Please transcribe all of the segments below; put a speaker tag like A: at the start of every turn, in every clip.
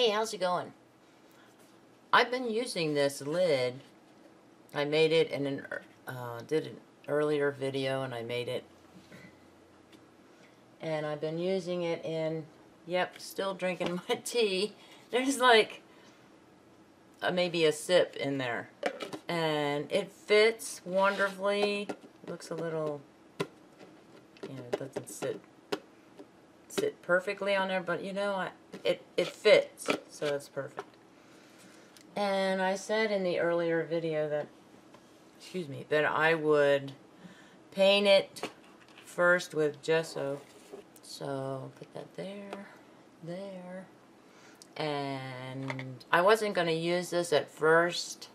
A: Hey, how's it going? I've been using this lid. I made it in did an earlier video and I made it. And I've been using it in, yep, still drinking my tea. There's like maybe a sip in there. And it fits wonderfully. Looks a little, it doesn't sit perfectly on there, but it fits, so it's perfect. And I said in the earlier video that, that I would paint it first with gesso. So put that there. And I wasn't going to use this at first.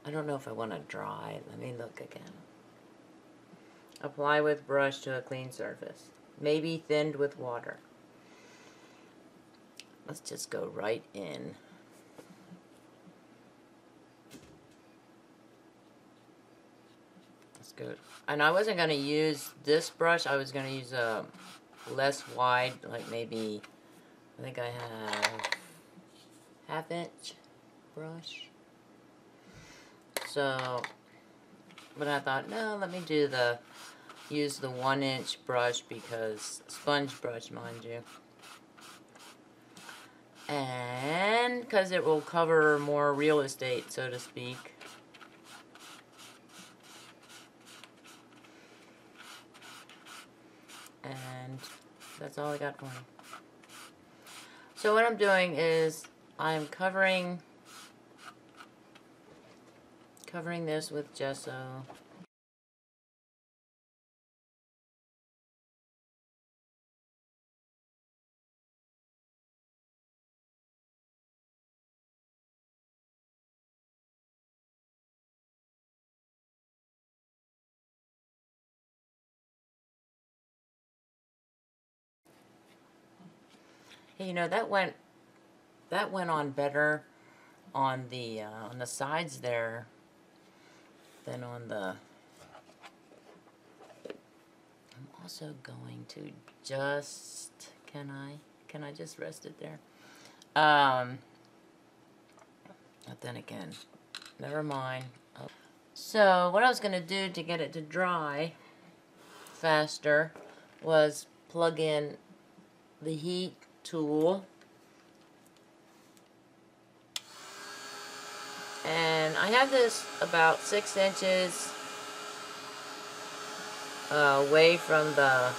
A: I don't know if I want to dry. Let me look again. Apply with brush to a clean surface. Maybe thinned with water. Let's just go right in. That's good. And I wasn't going to use this brush. I was going to use a less wide, like maybe, I think I have 1/2 inch brush. So, but I thought, no, let me use the 1 inch brush, because sponge brush, mind you. And because it will cover more real estate, so to speak. And that's all I got for him. So what I'm doing is I'm covering this with gesso. Hey, that went on better on the sides there than on the. I'm also going to just, can I just rest it there? But then again, never mind. Oh. So what I was gonna do to get it to dry faster was plug in the heat tool. And I have this about 6 inches away from the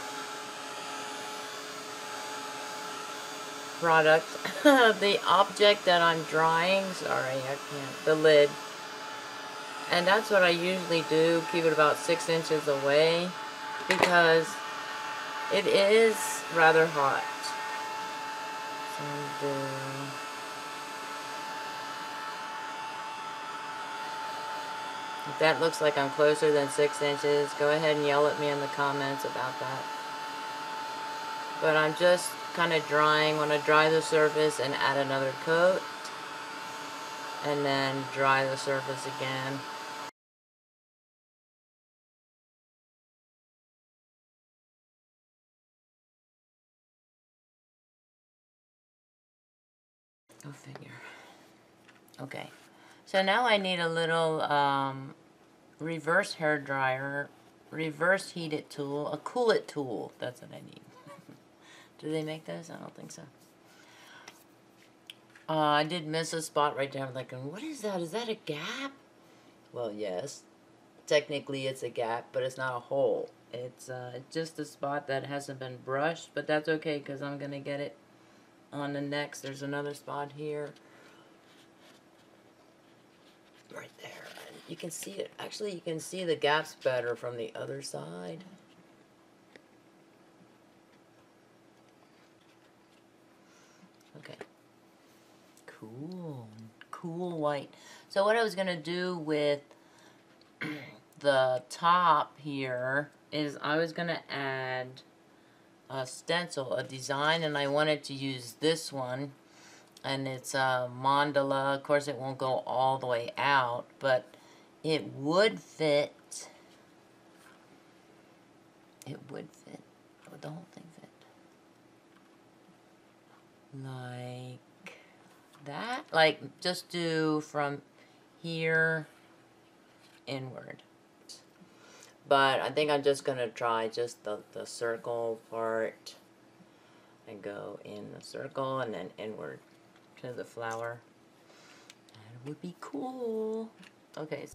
A: product, the object that I'm drying. Sorry, I can't. The lid. And that's what I usually do, keep it about 6 inches away, because it is rather hot. So if that looks like I'm closer than 6 inches, go ahead and yell at me in the comments about that. But I'm just kind of drying. Want to dry the surface and add another coat, and then dry the surface again. Go figure. Okay, so now I need a little reverse hair dryer, reverse heat it tool, a cool it tool. That's what I need. Do they make those? I don't think so. I did miss a spot right there. I'm like, what is that? Is that a gap? Well, yes. Technically, it's a gap, but it's not a hole. It's just a spot that hasn't been brushed, but that's okay because I'm going to get it on the next. There's another spot here. Right there. And you can see it. Actually, you can see the gaps better from the other side. Okay. Cool white. So what I was going to do with the top here is I was going to add a stencil, a design, and I wanted to use this one. And it's a mandala. Of course, it won't go all the way out, but it would fit. It would fit. Would the whole thing fit? Like, like, just do from here inward. But I think I'm just going to try just the circle part and go in the circle and then inward to the flower. That would be cool. Okay.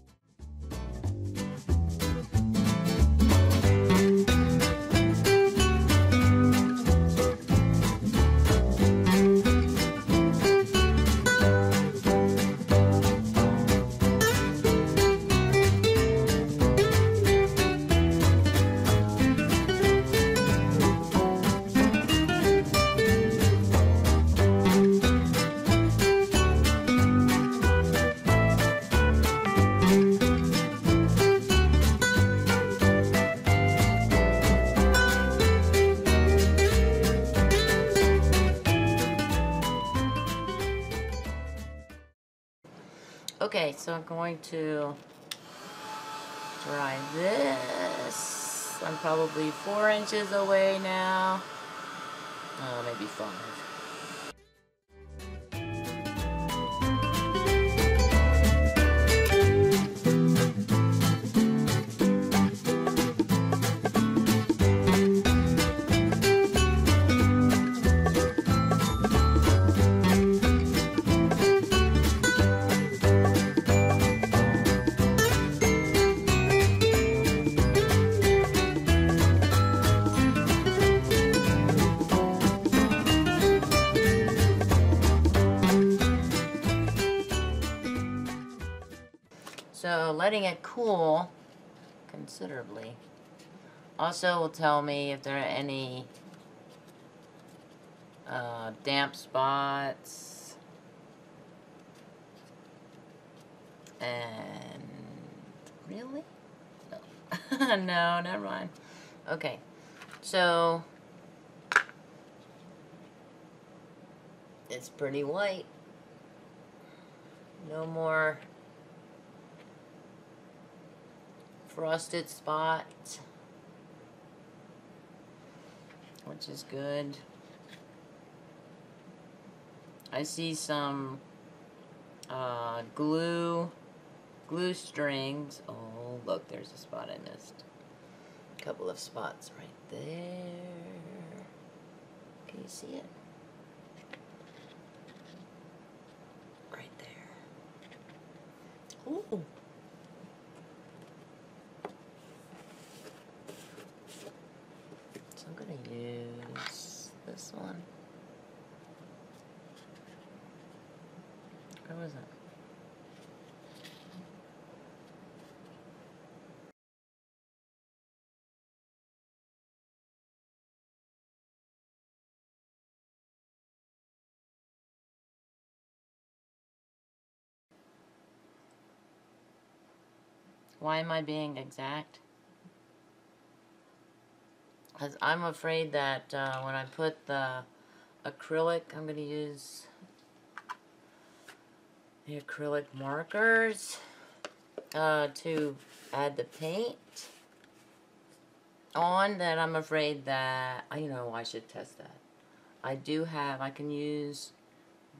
A: Okay, so I'm going to try this. I'm probably 4 inches away now. Oh, maybe 5. So letting it cool considerably also will tell me if there are any damp spots, and really? No. No, never mind. Okay, so it's pretty white. No more frosted spots, which is good. I see some glue strings. Oh, look, there's a spot I missed. A couple of spots right there. Can you see it? Right there. Ooh. So I'm gonna use this one. Where was it? Why am I being exact? Because I'm afraid that when I put the acrylic, I'm going to use the acrylic markers to add the paint on, that I'm afraid that, you know, I should test that. I can use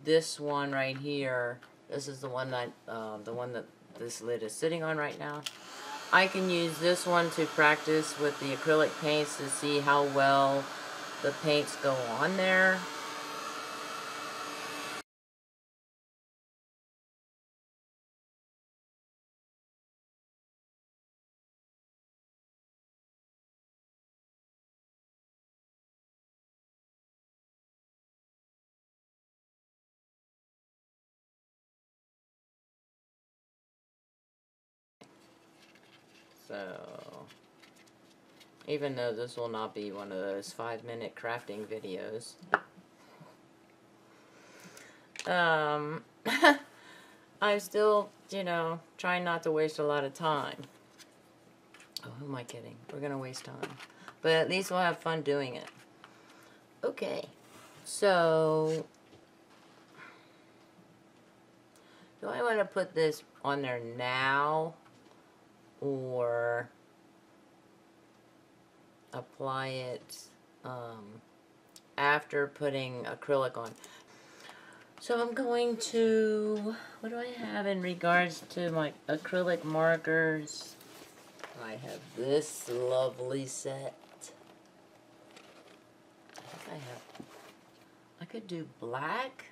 A: this one right here. This is the one that this lid is sitting on right now. I can use this one to practice with the acrylic paints to see how well the paints go on there. So, even though this will not be one of those 5-minute crafting videos, I'm still, you know, trying not to waste a lot of time. Oh, who am I kidding? We're gonna waste time. But at least we'll have fun doing it. Okay, so do I want to put this on there now, or apply it after putting acrylic on? So I'm going to, what do I have in regards to my acrylic markers? I have this lovely set. I could do black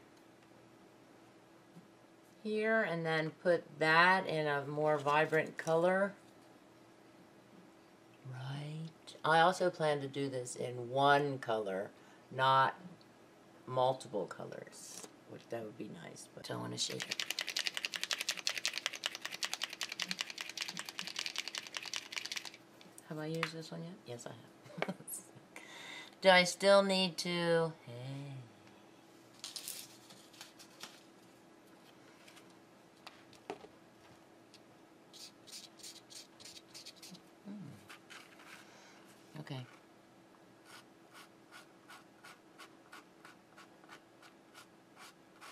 A: here and then put that in a more vibrant color. Right. I also plan to do this in one color, not multiple colors, which that would be nice, but I don't want to shade it. Have I used this one yet? Yes, I have. Do I still need to? Hey. Okay.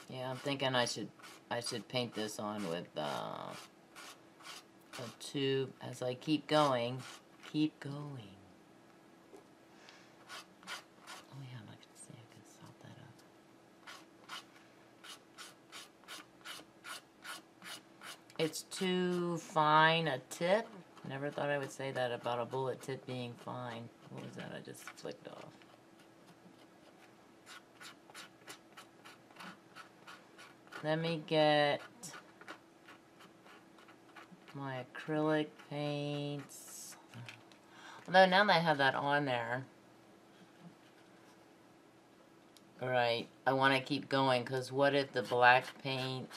A: Yeah, I'm thinking I should paint this on with a tube as I keep going. Keep going. Oh yeah, I can see I can salt that up. It's too fine a tip. Never thought I would say that about a bullet tip being fine. What was that I just flicked off? Let me get my acrylic paints. Although now that I have that on there, right, I want to keep going, because what if the black paint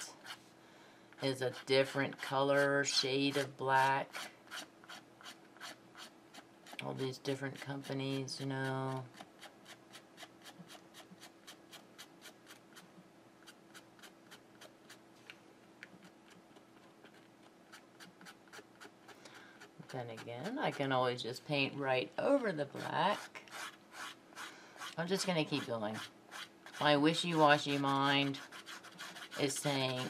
A: is a different color, shade of black? All these different companies, you know. Then again, I can always just paint right over the black. I'm just going to keep going. My wishy-washy mind is saying,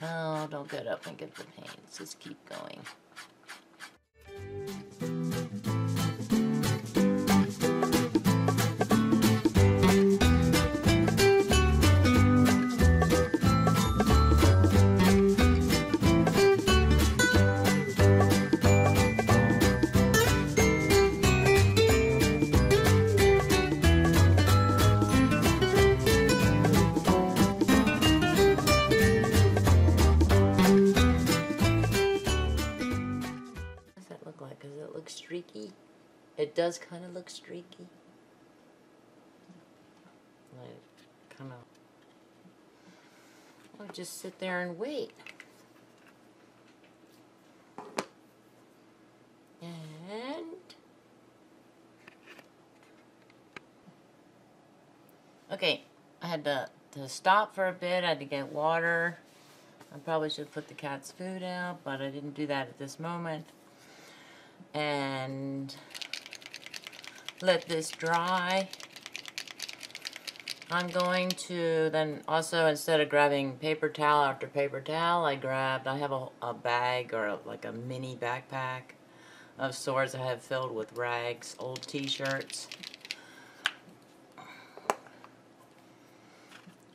A: oh, don't get up and get the paints. Just keep going. Streaky. It does kind of look streaky. Like, kind of. I'll just sit there and wait. And okay, I had to stop for a bit. I had to get water. I probably should put the cat's food out, but I didn't do that at this moment. And let this dry. I'm going to then also, instead of grabbing paper towel after paper towel, I have a bag, or like a mini backpack of sorts I have filled with rags, old t-shirts.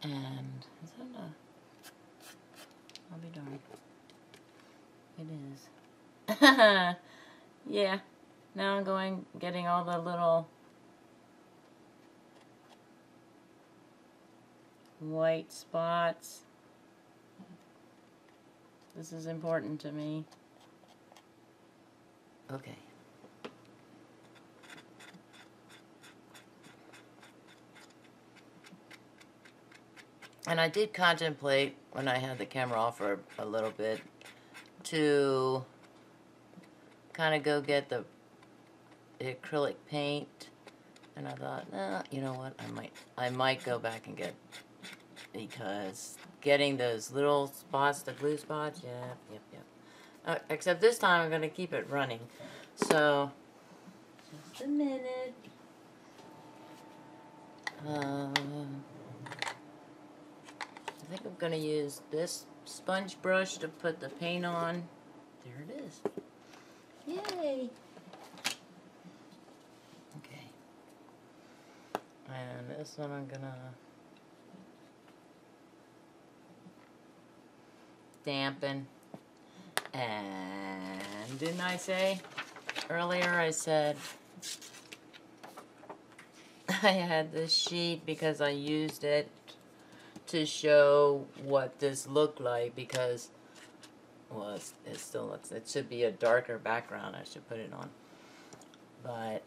A: And is that I'll be darned. It is. Yeah, now I'm getting all the little white spots. This is important to me. Okay. And I did contemplate, when I had the camera off for a little bit, to kind of go get the acrylic paint, and I thought, nah, you know what, I might go back and get, because getting those little spots, the glue spots, yep. Except this time I'm going to keep it running. So, just a minute. I think I'm going to use this sponge brush to put the paint on. There it is. Yay! Okay. And this one I'm gonna stamping. And didn't I say earlier, I said I had this sheet because I used it to show what this looked like, because, well, it still looks, it should be a darker background I should put it on, but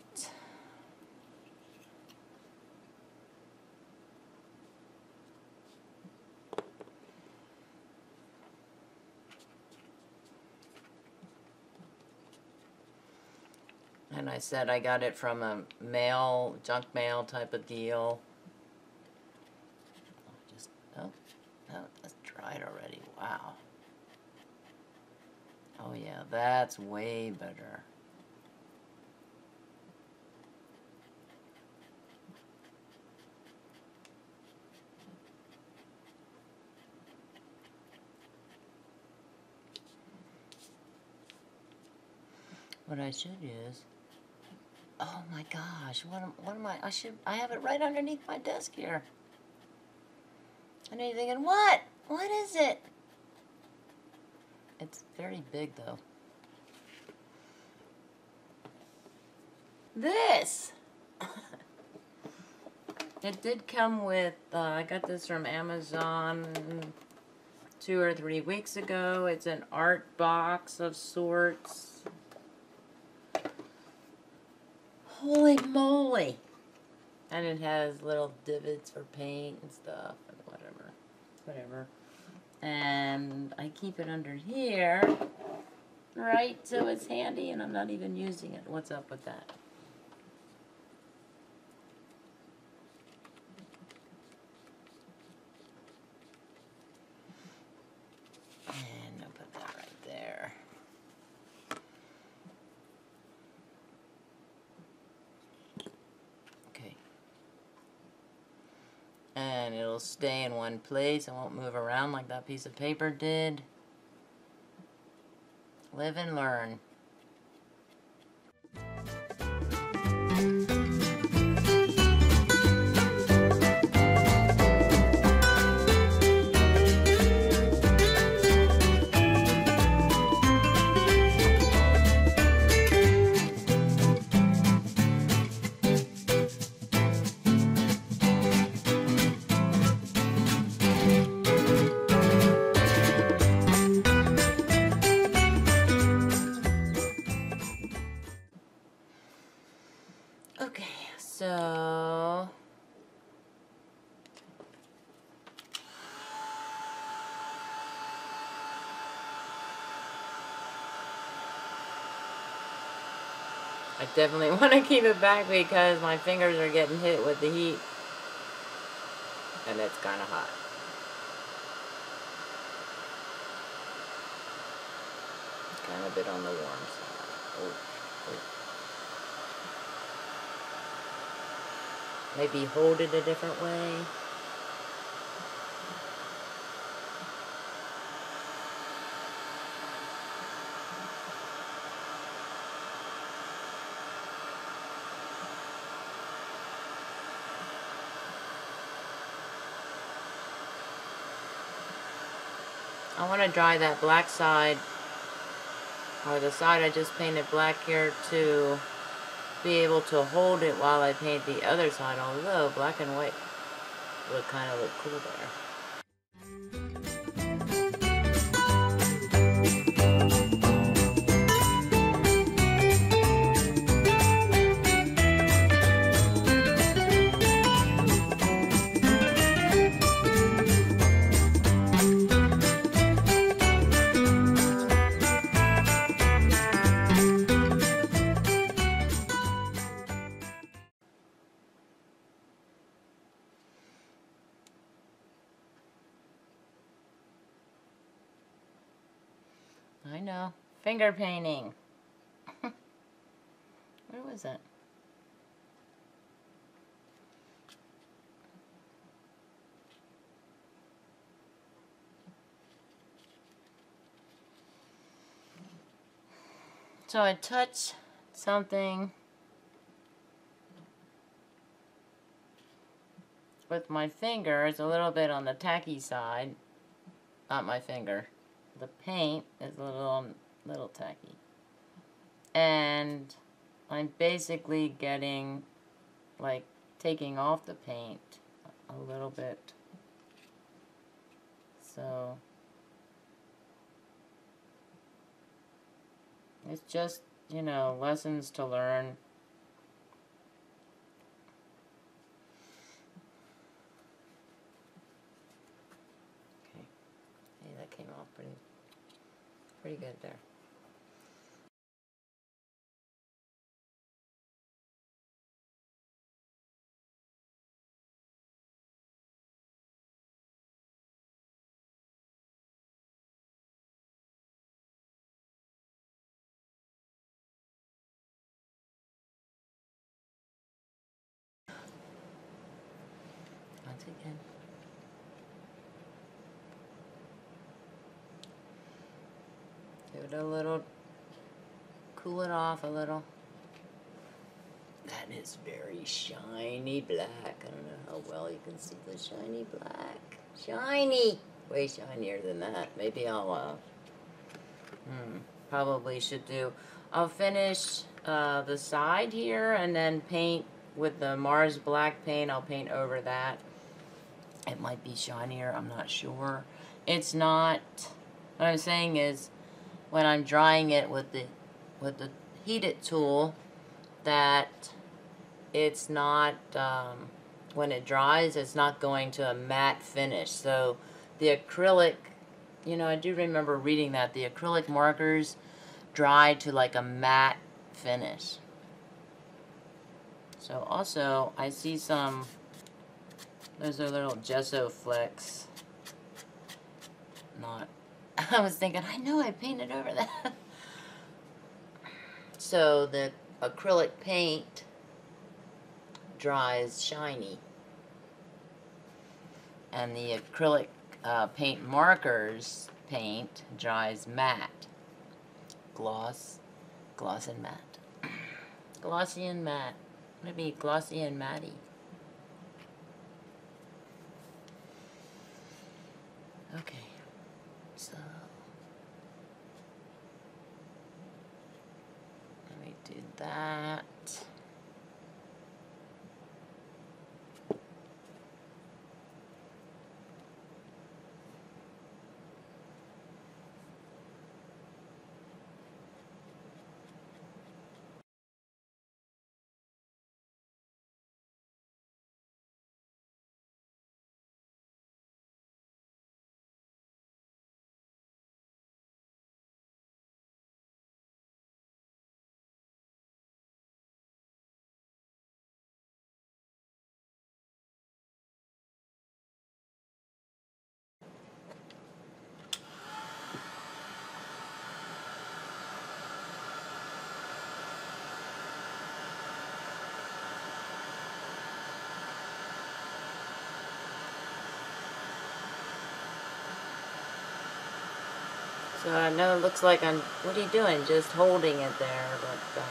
A: and I said I got it from a mail, junk mail type of deal. Just, oh, that's dried already. Wow. Oh yeah, that's way better. What I should use, oh my gosh, what am I have it right underneath my desk here. And you're thinking, what is it? It's very big though. This! It did come with, I got this from Amazon 2 or 3 weeks ago. It's an art box of sorts. Holy moly! And it has little divots for paint and stuff and whatever. And I keep it under here, right? So it's handy and I'm not even using it. What's up with that? And I'll put that right there. Okay. And it'll stay in one place. It won't move around like that piece of paper did. Live and learn. Okay, so I definitely want to keep it back because my fingers are getting hit with the heat and it's kind of hot. Kind of a bit on the warm side. Oh. Maybe hold it a different way. I want to dry that black side, or the side I just painted black here, to be able to hold it while I paint the other side, although black and white would kind of look cool there. I know. Finger painting. Where was it? So I touch something with my finger. It's a little bit on the tacky side. Not my finger. the paint is a little tacky. And I'm basically getting, like, taking off the paint a little bit. So it's just, you know, lessons to learn. Okay. Hey, that came off pretty good there. Once again. Give it a little, cool it off a little. That is very shiny black. I don't know how well you can see the shiny black. Shiny! Way shinier than that. Maybe I'll, probably should do. I'll finish the side here and then paint with the Mars black paint. I'll paint over that. It might be shinier, I'm not sure. It's not, what I'm saying is, when I'm drying it with the heated tool, that it's not, when it dries, it's not going to a matte finish. So the acrylic, you know, I do remember reading that the acrylic markers dry to like a matte finish. So also, I see some, those are little gesso flecks. Not, I was thinking, I know I painted over that. So the acrylic paint dries shiny. And the acrylic paint markers paint dries matte. Gloss and matte. Glossy and matte. Maybe glossy and matty. Okay, so let me do that. So I know it looks like I'm, what are you doing? Just holding it there, but,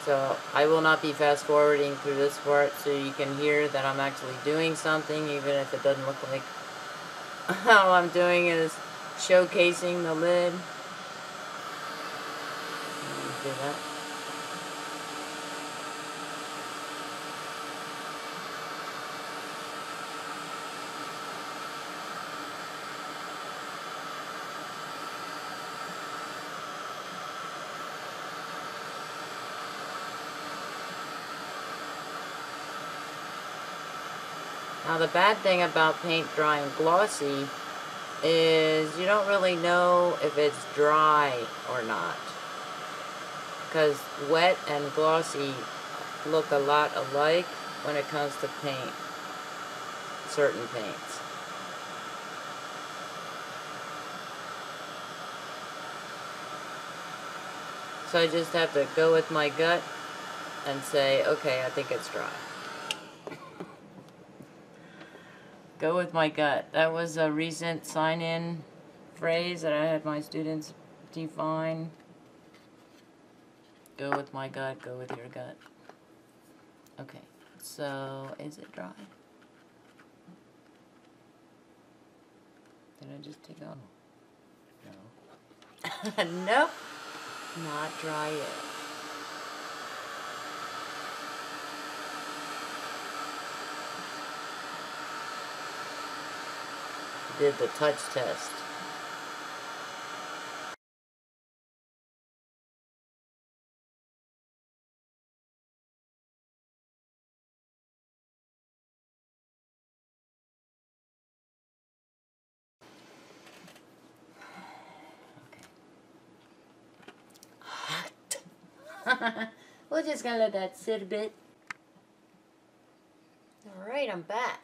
A: so I will not be fast forwarding through this part so you can hear that I'm actually doing something, even if it doesn't look like all I'm doing is showcasing the lid. Do that. Now the bad thing about paint drying glossy is you don't really know if it's dry or not. Because wet and glossy look a lot alike when it comes to paint. Certain paints. So I just have to go with my gut and say, okay, I think it's dry. Go with my gut. That was a recent sign-in phrase that I had my students define. Go with my gut, go with your gut. Okay, so is it dry? Did I just take off?
B: No.
A: Nope. Not dry yet. Did the touch test. Hot. We're just gonna let that sit a bit. Alright, I'm back.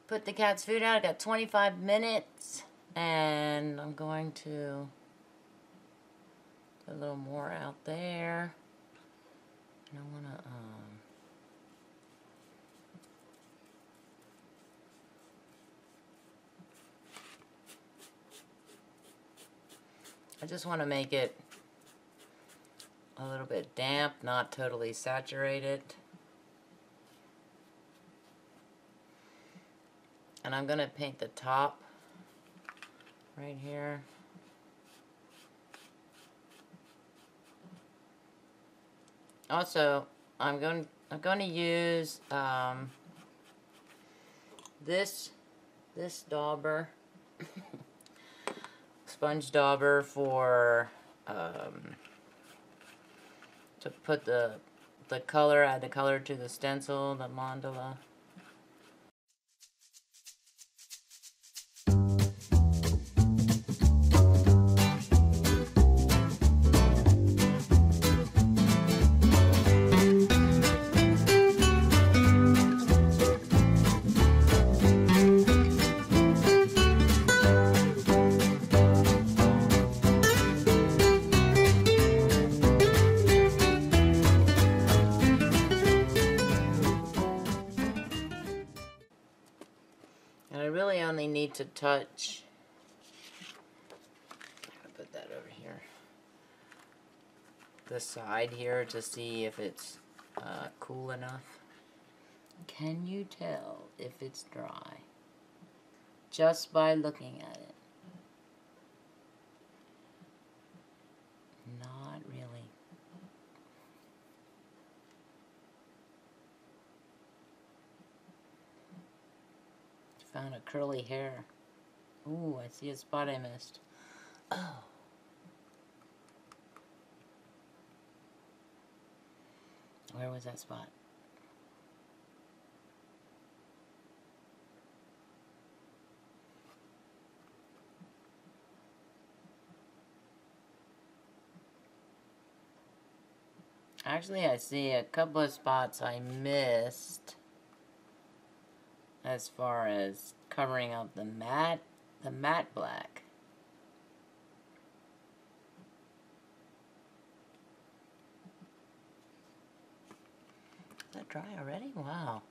A: Put the cat's food out. I got 25 minutes. And I'm going to put a little more out there. And I want to, I just want to make it a little bit damp, not totally saturated. And I'm going to paint the top right here. Also, I'm going to use this dauber, sponge dauber for to put the color, add the color to the stencil, the mandala. And I really only need to touch, I'll put that over here, the side here to see if it's cool enough. Can you tell if it's dry? Just by looking at it. Not really. Found a curly hair. Ooh, I see a spot I missed. Oh. Where was that spot? Actually, I see a couple of spots I missed as far as covering up the matte black. Is that dry already? Wow.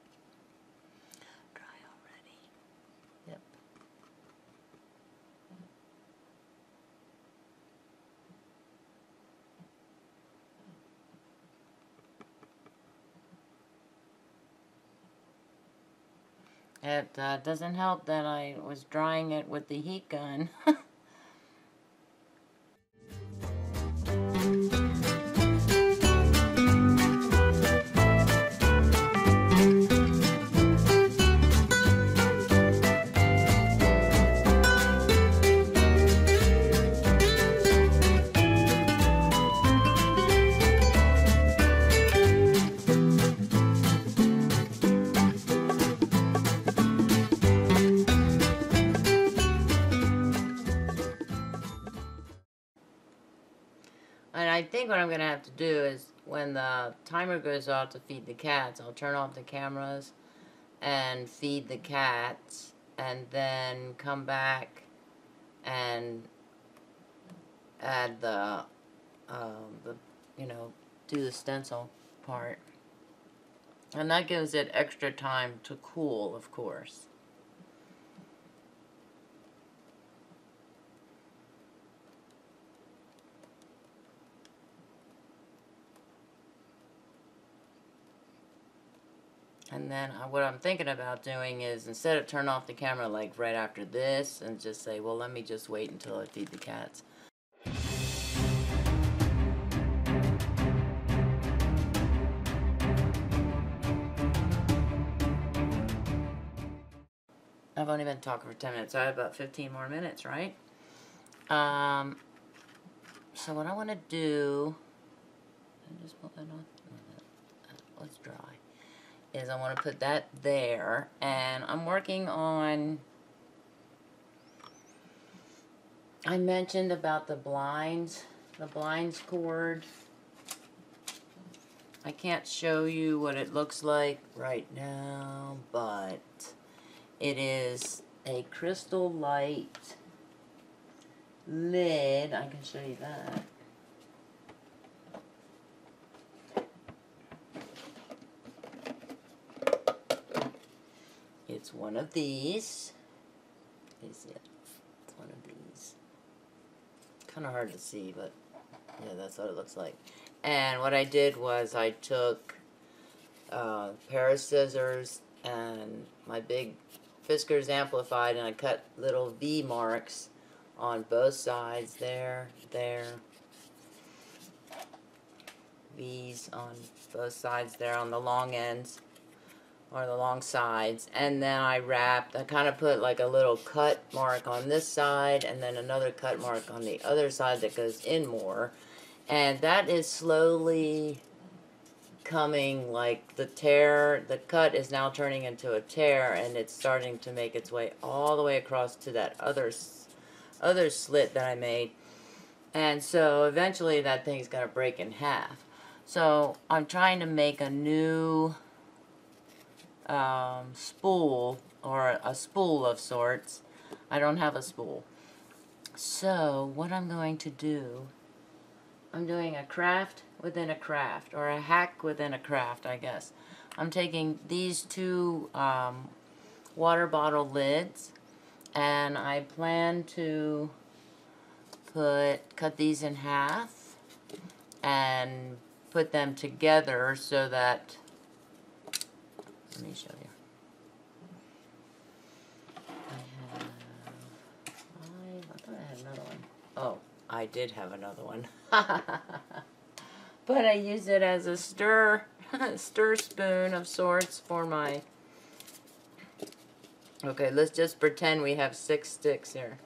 A: Dry already. Yep. It doesn't help that I was drying it with the heat gun. And I think what I'm going to have to do is when the timer goes off to feed the cats, I'll turn off the cameras and feed the cats and then come back and add the you know, do the stencil part. And that gives it extra time to cool, of course. And then what I'm thinking about doing is, instead of turn off the camera like right after this and just say, well, let me just wait until I feed the cats. I've only been talking for 10 minutes, so I have about 15 more minutes, right? So what I want to do, just put that on, let's dry, is I want to put that there, and I'm working on, I mentioned about the blinds cord. I can't show you what it looks like right now, but it is a Crystal Light lid. I can show you that. It's one of these. Is it? It's one of these. Kind of hard to see, but yeah, that's what it looks like. And what I did was I took a pair of scissors and my big Fiskars Amplified, and I cut little V marks on both sides, there, V's on both sides there on the long ends, or the long sides, and then I kind of put like a little cut mark on this side, and then another cut mark on the other side that goes in more, and that is slowly coming, like the cut is now turning into a tear, and it's starting to make its way all the way across to that other slit that I made. And so eventually that thing's gonna break in half. So I'm trying to make a new spool, or a spool of sorts. I don't have a spool. So what I'm going to do, I'm doing a craft within a craft, or a hack within a craft, I guess. I'm taking these two water bottle lids, and I plan to cut these in half and put them together so that, let me show you. I thought I had another one. Oh, I did have another one. But I use it as a stir spoon of sorts for my, okay, let's just pretend we have 6 sticks here.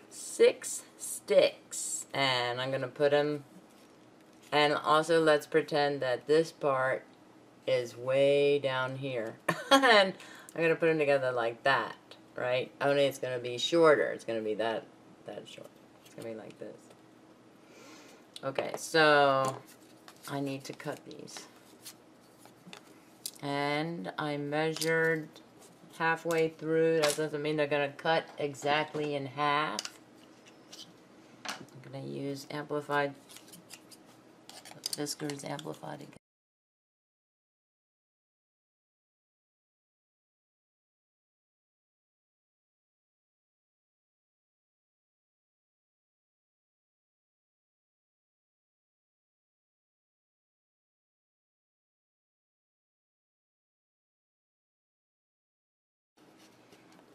A: 6 sticks, and I'm gonna put them, and also let's pretend that this part is way down here. And I'm gonna put them together like that, right? Only it's gonna be shorter. It's gonna be that short. It's gonna be like this. Okay, so I need to cut these. And I measured halfway through. That doesn't mean they're gonna cut exactly in half. I'm gonna use Amplified, Fiskars Amplified again.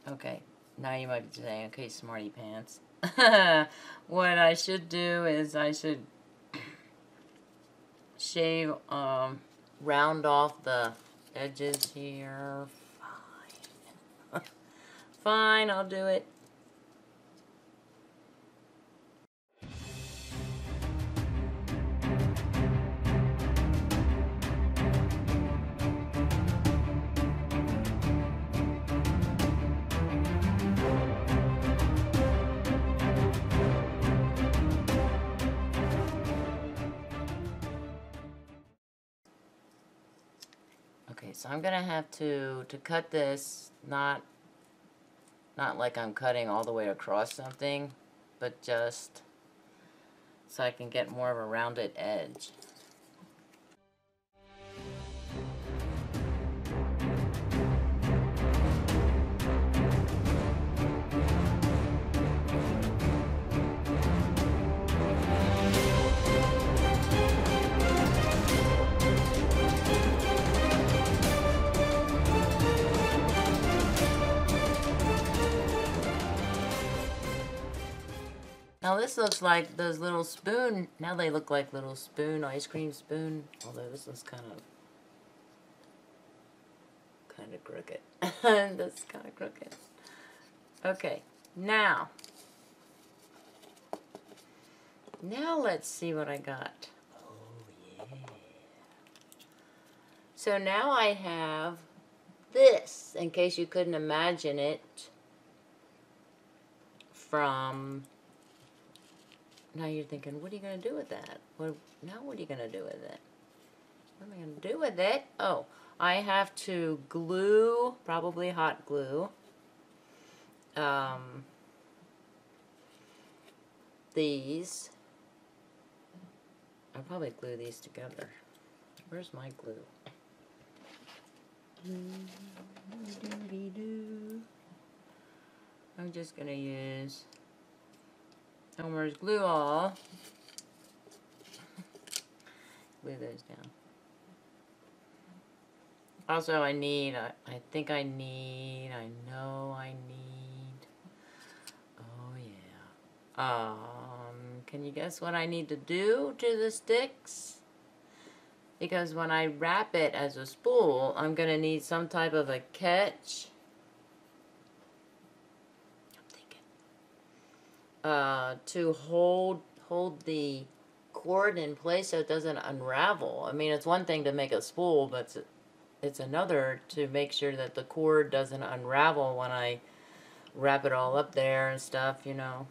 A: Okay, now you might be saying, okay, smarty pants. What I should do is I should shave, round off the edges here. Fine. Fine, I'll do it. Okay, so I'm gonna have to cut this, not like I'm cutting all the way across something, but just so I can get more of a rounded edge. Now this looks like those little spoon, now they look like little spoon, ice cream spoon, although this one's kind of crooked. That's kind of crooked. Okay, now let's see what I got. Oh yeah. So now I have this, in case you couldn't imagine it from... Now you're thinking, what are you going to do with that? Now what are you going to do with it? What am I going to do with it? Oh, I have to glue, probably hot glue, these. I'll probably glue these together. Where's my glue? I'm just going to use Elmer's Glue All. Glue those down. Also, I know I need, oh yeah. Can you guess what I need to do to the sticks? Because when I wrap it as a spool, I'm going to need some type of a catch. To hold the cord in place so it doesn't unravel. I mean, it's one thing to make a spool, but it's another to make sure that the cord doesn't unravel when I wrap it all up there and stuff, you know.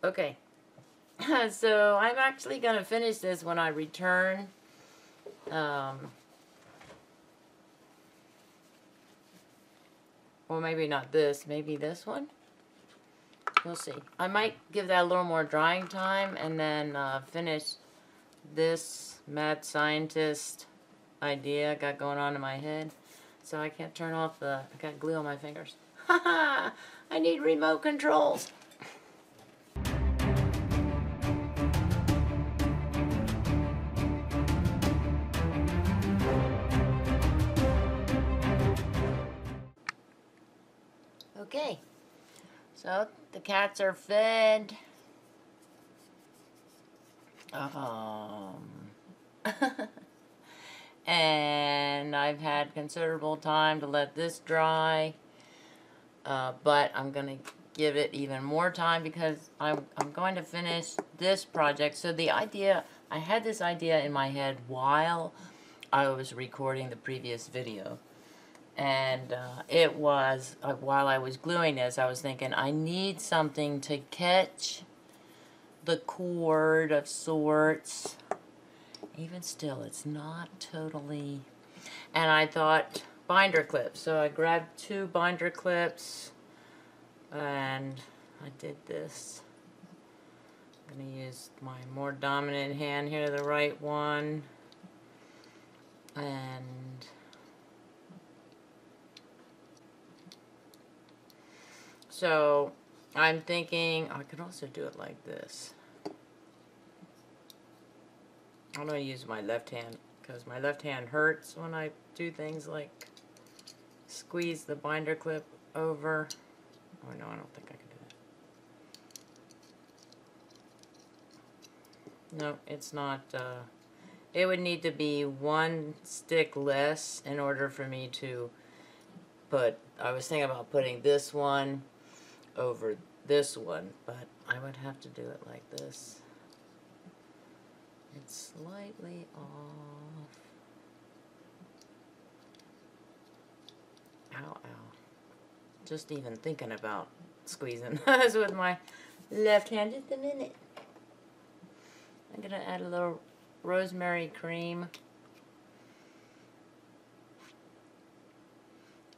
A: Okay, so I'm actually going to finish this when I return. Or maybe not this, maybe this one. We'll see. I might give that a little more drying time and then finish this mad scientist idea I got going on in my head. So I can't turn off I got glue on my fingers. Haha! I need remote controls. Okay, so the cats are fed. And I've had considerable time to let this dry, but I'm going to give it even more time because I'm going to finish this project. So the idea, I had this idea in my head while I was recording the previous video. And it was, while I was gluing this, I was thinking, I need something to catch the cord of sorts. Even still, it's not totally... And I thought, binder clips. So I grabbed 2 binder clips, and I did this. I'm going to use my more dominant hand here, the right one. And... so, I'm thinking, I could also do it like this. I'm going to use my left hand, because my left hand hurts when I do things like squeeze the binder clip over. Oh no, I don't think I can do that. No, it's not, it would need to be 1 stick less in order for me to put, I was thinking about putting this one over this one, but I would have to do it like this. It's slightly off. Ow, ow. Just even thinking about squeezing this with my left hand. Just a minute. I'm going to add a little rosemary cream.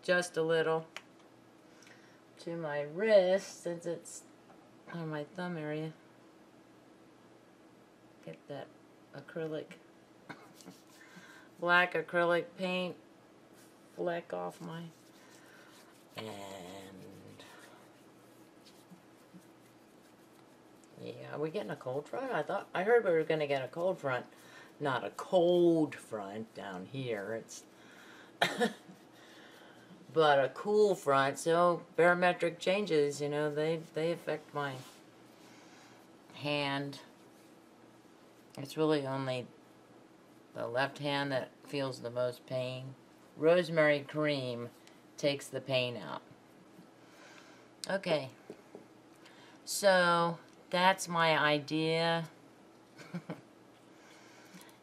A: Just a little. To my wrist, since it's on my thumb area. Get that acrylic, black acrylic paint fleck off my, and yeah, are we getting a cold front? I heard we were going to get a cold front. Not a cold front down here. It's but a cool front. So barometric changes, you know, they affect my hand. It's really only the left hand that feels the most pain. Rosemary cream takes the pain out. Okay, so that's my idea.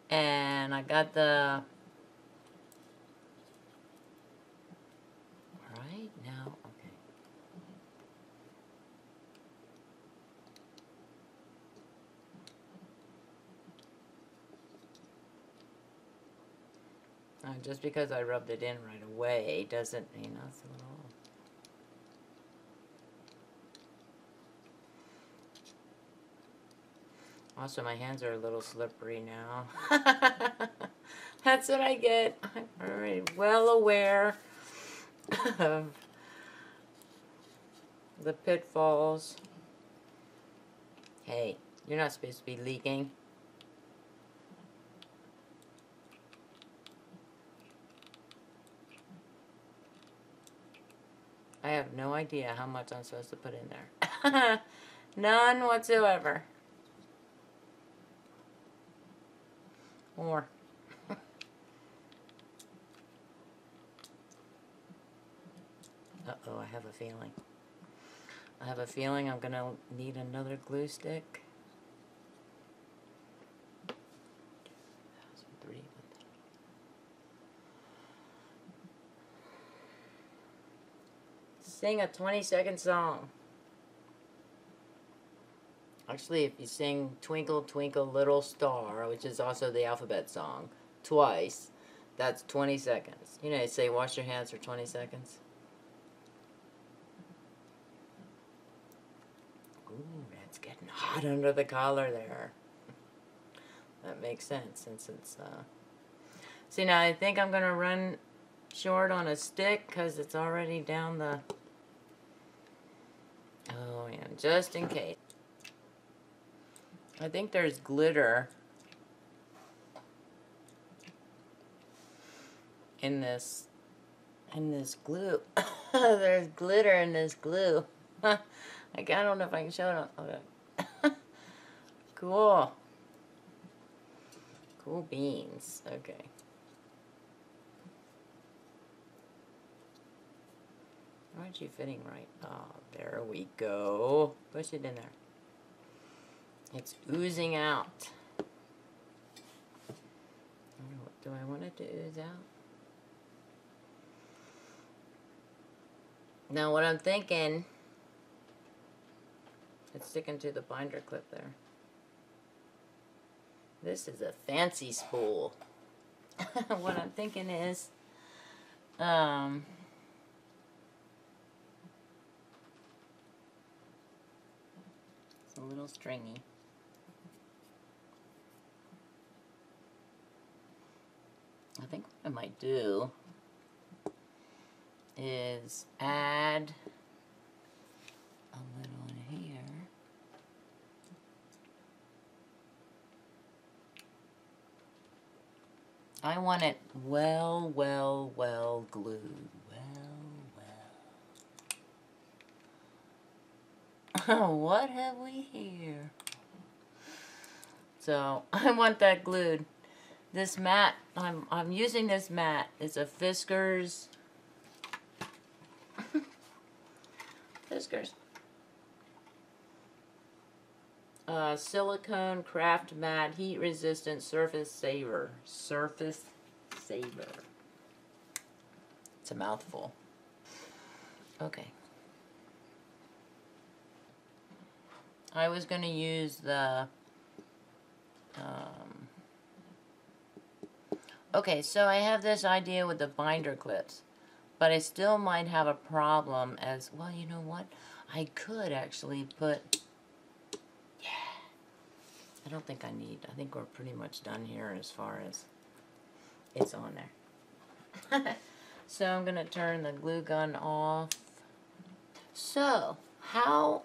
A: And I got the... Right now, okay. Just because I rubbed it in right away doesn't mean nothing at all. Also, my hands are a little slippery now. That's what I get. I'm already well aware of the pitfalls. Hey, you're not supposed to be leaking. I have no idea how much I'm supposed to put in there. None whatsoever. More. Uh-oh, I have a feeling. I have a feeling I'm gonna need another glue stick. Sing a 20-second song. Actually, if you sing Twinkle Twinkle Little Star, which is also the alphabet song, twice, that's 20 seconds. You know, you say wash your hands for 20 seconds. Ooh, that's getting hot under the collar there. That makes sense since it's, See, now I think I'm going to run short on a stick because it's already down the... Oh, and just in case. I think there's glitter in this glue. There's glitter in this glue. Like, I don't know if I can show it. Okay. Cool. Cool beans. Okay. Aren't you fitting right? Oh, there we go. Push it in there. It's oozing out. Do I want it to ooze out? Now what I'm thinking, it's sticking to the binder clip there. This is a fancy spool. What I'm thinking is, it's a little stringy. I think what I might do is add a little in here. I want it well glued. Well. What have we here? So I want that glued. This mat, I'm using this mat. It's a Fiskars. Fiskars. Silicone craft mat, heat resistant, surface saver. Surface saver. It's a mouthful. Okay. I was going to use the Okay, so I have this idea with the binder clips, but I still might have a problem as, well, you know what? I could actually put, I don't think I think we're pretty much done here as far as it's on there. So I'm going to turn the glue gun off. So, how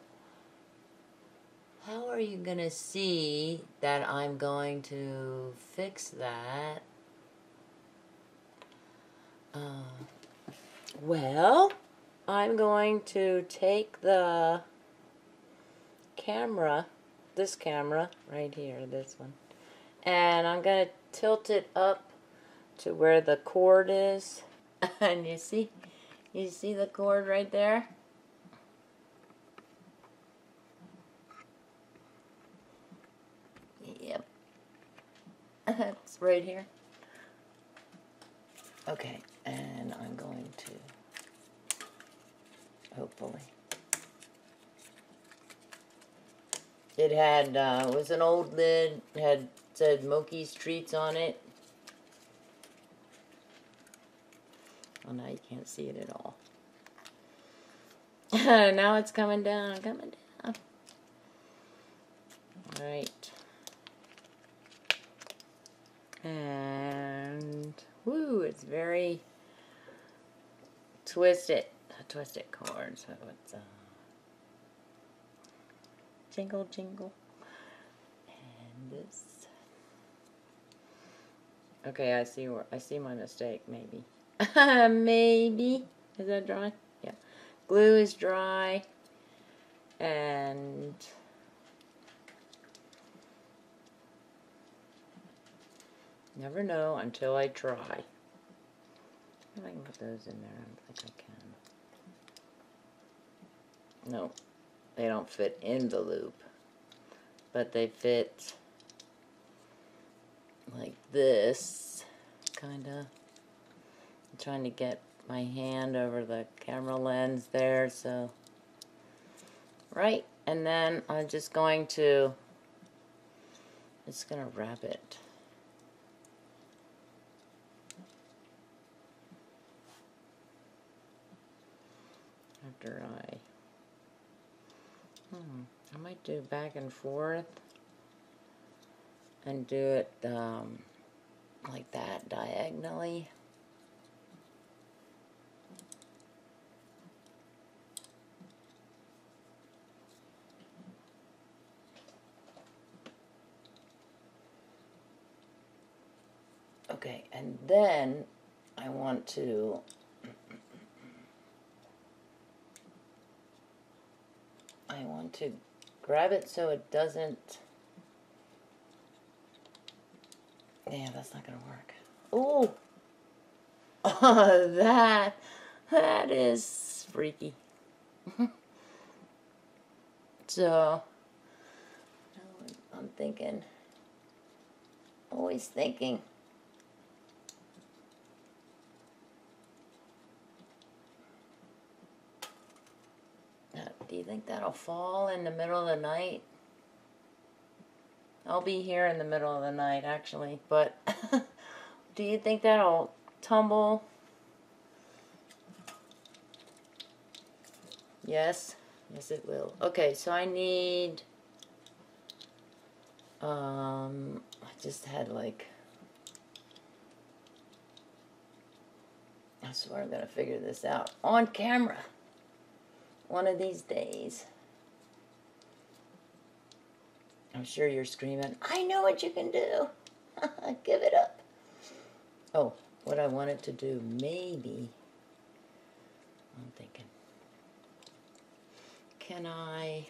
A: are you going to see that I'm going to fix that? Well, I'm going to take the camera, this camera right here, this one, and I'm going to tilt it up to where the cord is. And you see the cord right there? Yep. It's right here. Okay, and I'm going to, hopefully. It had, was an old lid, had said Moki's Treats on it. Oh, now you can't see it at all. Now it's coming down, Alright. And, woo, it's very twisted. A twisted cord, so it's, jingle, jingle. And this. Okay, I see my mistake, maybe. Maybe. Is that dry? Yeah. Glue is dry. And never know until I try. If I can put those in there, I don't think I can. No, they don't fit in the loop. But they fit like this, kinda. I'm trying to get my hand over the camera lens there, so. Right, and then I'm just going to wrap it. After I might do back and forth and do it like that diagonally. Okay, and then I want to grab it so it doesn't, yeah, that's not gonna work. Ooh, that is freaky. So I'm thinking, always thinking. Do you think that'll fall in the middle of the night? I'll be here in the middle of the night, actually, but do you think that'll tumble? Yes? Yes, it will. Okay, so I need, I just had like, I swear I'm gonna figure this out on camera one of these days. I'm sure you're screaming, I know what you can do. Give it up. Oh, what I wanted to do, maybe, I'm thinking, can I,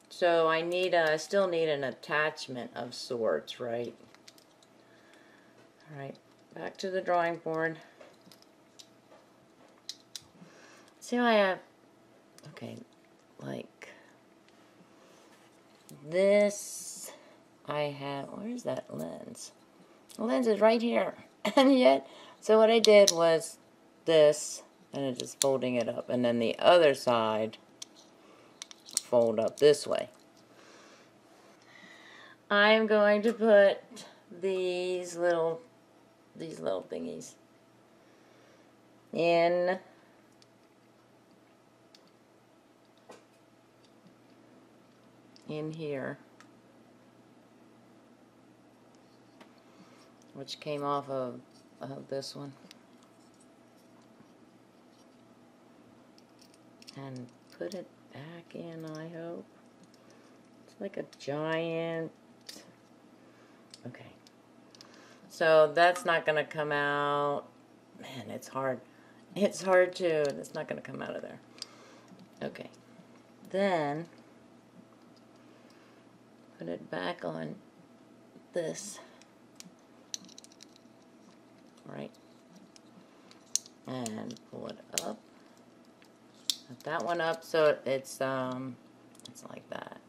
A: so I still need an attachment of sorts, right? Alright, back to the drawing board. See how I have, okay, like this, I have, where's that lens? The lens is right here. And yet, so what I did was this, and it's just folding it up. And then the other side, fold up this way. I'm going to put these little thingies in here, which came off of this one, and put it back in, I hope. It's like a giant, okay, so that's not gonna come out. Man, it's hard to, it's not gonna come out of there. Okay, then put it back on this, right, and pull it up. Put that one up so it's like that.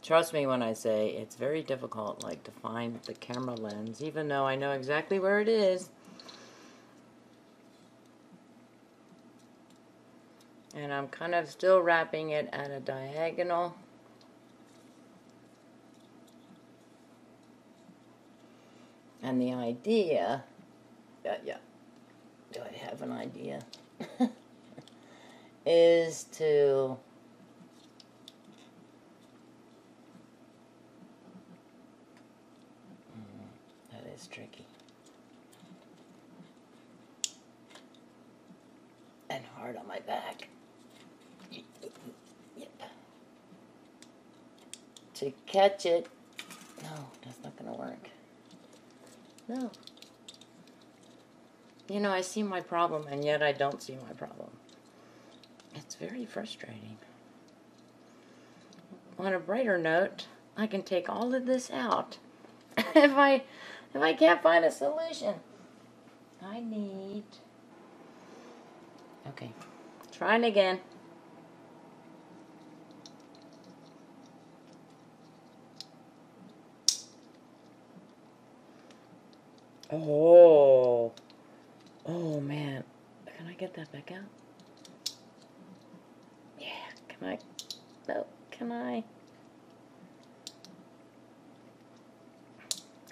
A: Trust me when I say it's very difficult, like, to find the camera lens, even though I know exactly where it is. And I'm kind of still wrapping it at a diagonal. And the idea, yeah, do I have an idea? Is to that is tricky and hard on my back. Yep. To catch it. No, that's not gonna work. No. You know, I see my problem, and yet I don't see my problem. It's very frustrating. On a brighter note, I can take all of this out if I can't find a solution. I need... Okay, trying again. Oh man, can I get that back out? Yeah, can I? No, can I?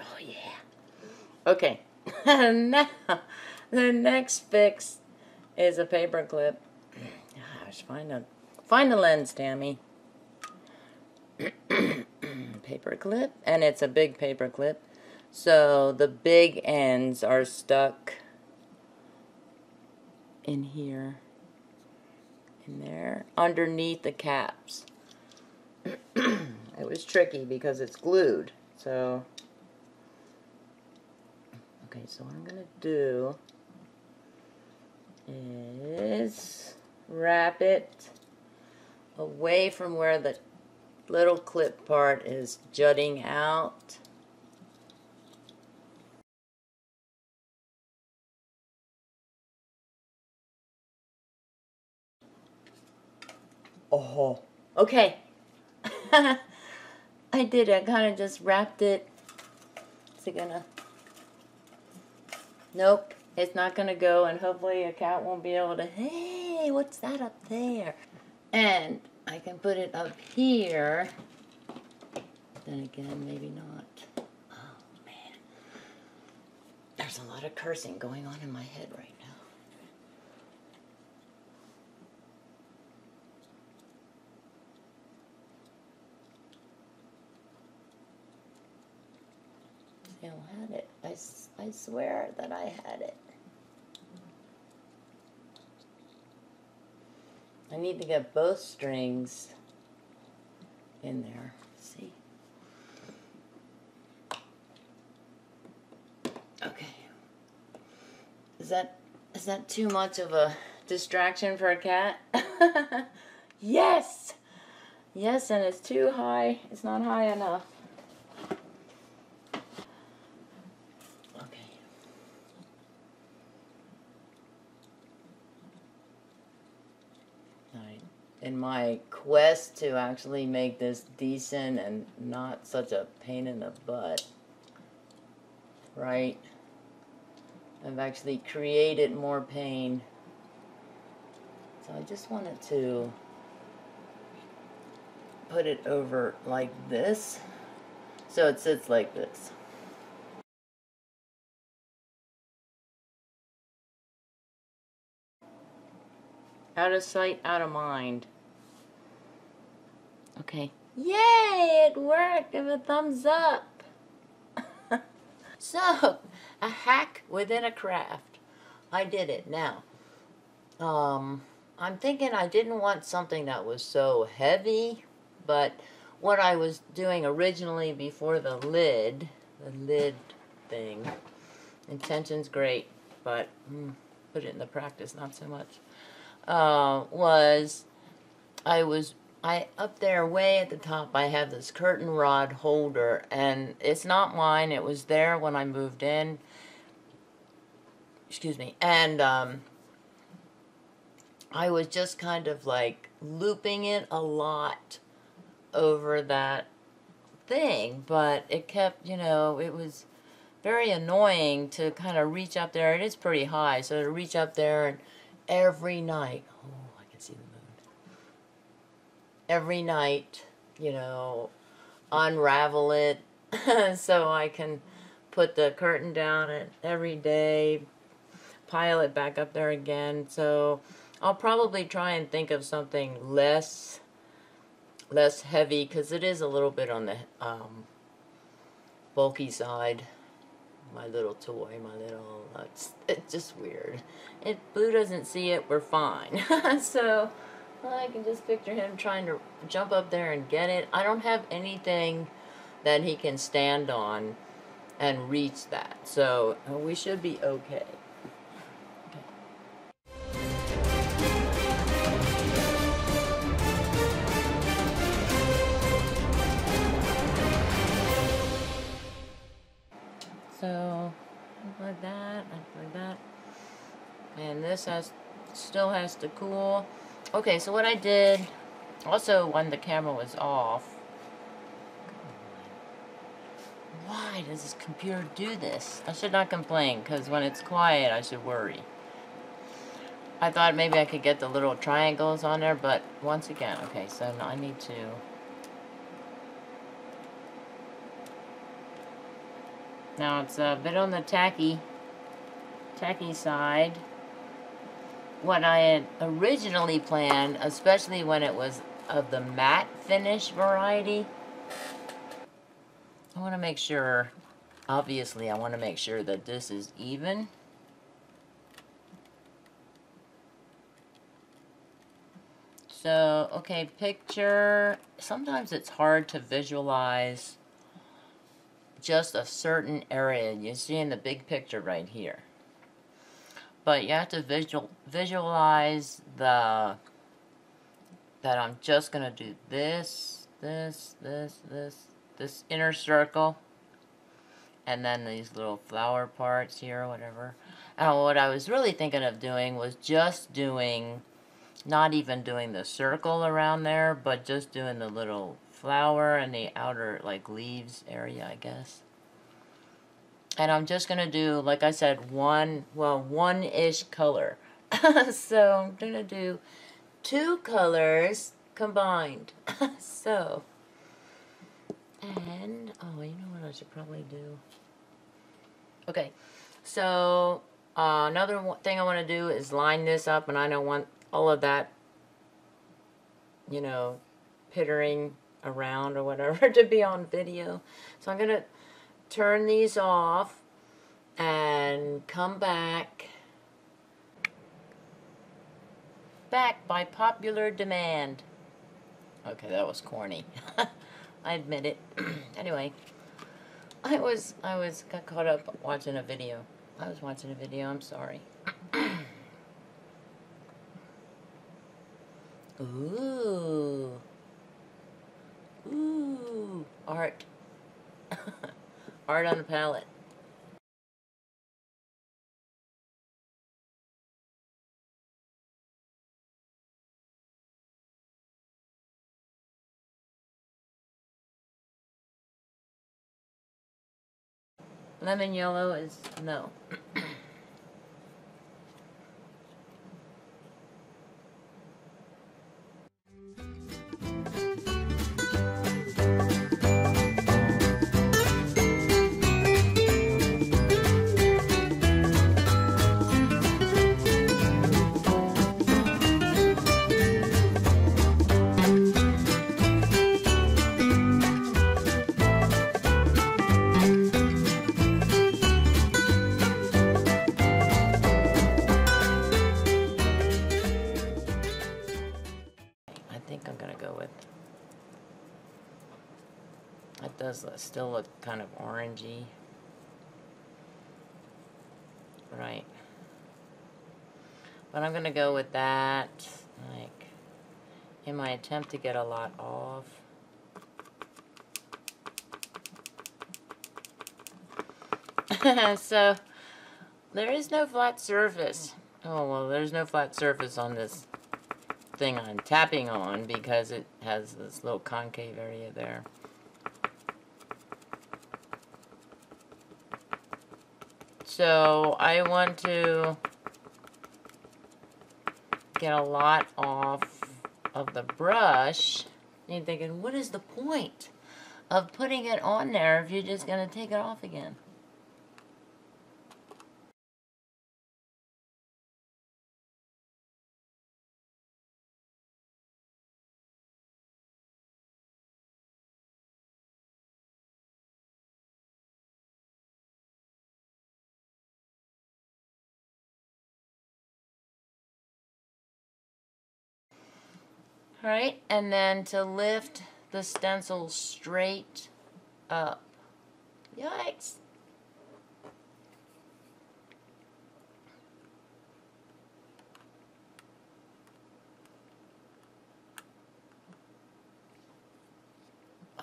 A: Oh yeah. Okay, now the next fix is a paper clip. Gosh, find a lens, Tammy. Paper clip, and it's a big paper clip. So the big ends are stuck in here, in there, underneath the caps. It was tricky because it's glued. So, okay, so what I'm gonna do is wrap it away from where the little clip part is jutting out. Oh, okay. I did. I kind of just wrapped it. Is it gonna? Nope, it's not gonna go, and hopefully a cat won't be able to. Hey, what's that up there? And I can put it up here. Then again, maybe not. Oh man, there's a lot of cursing going on in my head right now. I had it. I swear that I had it. I need to get both strings in there. See? Okay. Is that too much of a distraction for a cat? Yes! Yes, and it's too high. It's not high enough. In my quest to actually make this decent and not such a pain in the butt, right? I've actually created more pain I just wanted to put it over like this, so it sits like this. Out of sight, out of mind. Okay. Yay, it worked. Give a thumbs up. So, a hack within a craft. I did it. Now, I'm thinking I didn't want something that was so heavy, but what I was doing originally before the lid thing, intention's great, but put it into practice, not so much, was I up there way at the top I have this curtain rod holder, and it's not mine, it was there when I moved in, excuse me, and I was just kind of like looping it a lot over that thing, but it kept, you know, it was very annoying to kind of reach up there. It is pretty high, so to reach up there and every night, oh, I can see the moon. Every night, you know, unravel it so I can put the curtain down and every day pile it back up there again. So I'll probably try and think of something less heavy, because it is a little bit on the bulky side. My little toy, my little, it's just weird. If Blue doesn't see it, we're fine. So I can just picture him trying to jump up there and get it. I don't have anything that he can stand on and reach that, so we should be okay. So, like that, and this still has to cool. Okay, so what I did, also when the camera was off, why does this computer do this? I should not complain, because when it's quiet, I should worry. I thought maybe I could get the little triangles on there, but once again, okay, so now I need to... Now it's a bit on the tacky side. What I had originally planned, especially when it was of the matte finish variety, I want to make sure, obviously I want to make sure that this is even. So, okay, picture, sometimes it's hard to visualize just a certain area. You see in the big picture right here. But you have to visualize that I'm just going to do this inner circle, and then these little flower parts here or whatever. And what I was really thinking of doing was just doing, not even doing the circle around there, but just doing the little flower and the outer, like, leaves area, I guess. And I'm just going to do, like I said, one-ish color. So I'm going to do 2 colors combined. So, and, oh, you know what I should probably do? Okay, so another thing I want to do is line this up, and I don't want all of that, you know, pittering around or whatever to be on video. So I'm going to turn these off and come back by popular demand. Okay, that was corny. I admit it. Anyway, I got caught up watching a video. I was watching a video, I'm sorry. Ooh. Ooh. Art. Art on the palette. Lemon yellow is no. does still look kind of orangey. Right. But I'm going to go with that, like, in my attempt to get a lot off. So, there is no flat surface. Oh, well, there's no flat surface on this thing I'm tapping on because it has this little concave area there. So, I want to get a lot off of the brush. And you're thinking, what is the point of putting it on there if you're just going to take it off again? Alright, and then to lift the stencil straight up. Yikes!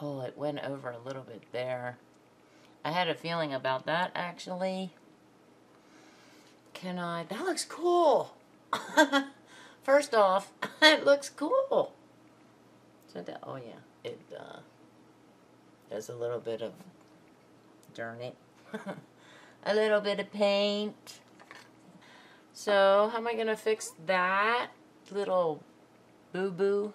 A: Oh, it went over a little bit there. I had a feeling about that, actually. That looks cool! First off, it looks cool! So oh yeah, it, there's a little bit of, darn it, a little bit of paint. So, how am I gonna fix that little boo-boo?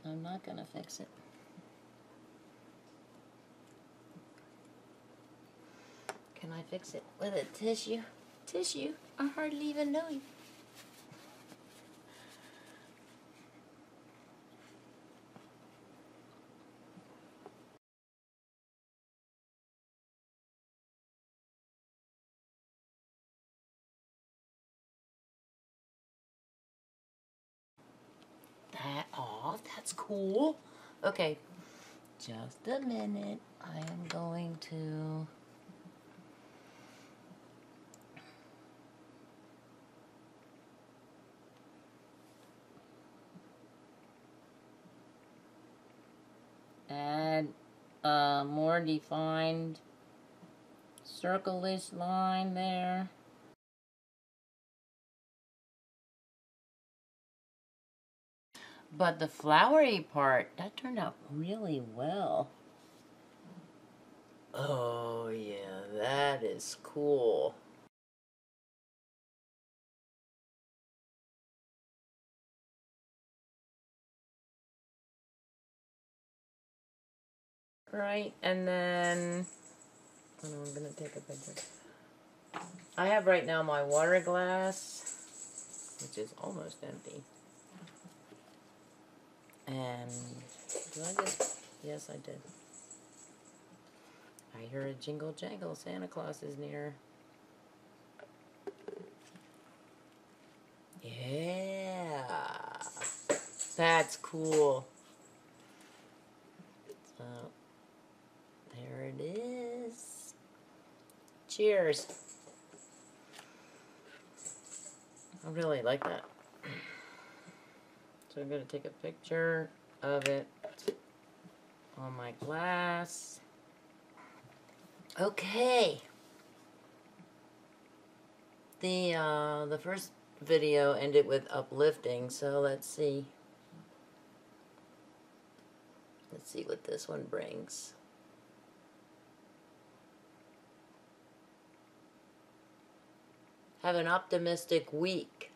A: I'm not gonna fix it. Can I fix it with a tissue? Tissue? I hardly even know you. That off, that's cool. Okay, just a minute. I am going to add a more defined circle-ish line there. But the flowery part, that turned out really well. Oh yeah, that is cool. Right, and then, oh no, I'm gonna take a picture. I have right now my water glass, which is almost empty. And, did I just, yes I did. I hear a jingle jangle, Santa Claus is near. Yeah, that's cool. So, there it is. Cheers. I really like that. So I'm going to take a picture of it on my glass. Okay. The first video ended with uplifting, so let's see. Let's see what this one brings. Have an optimistic week.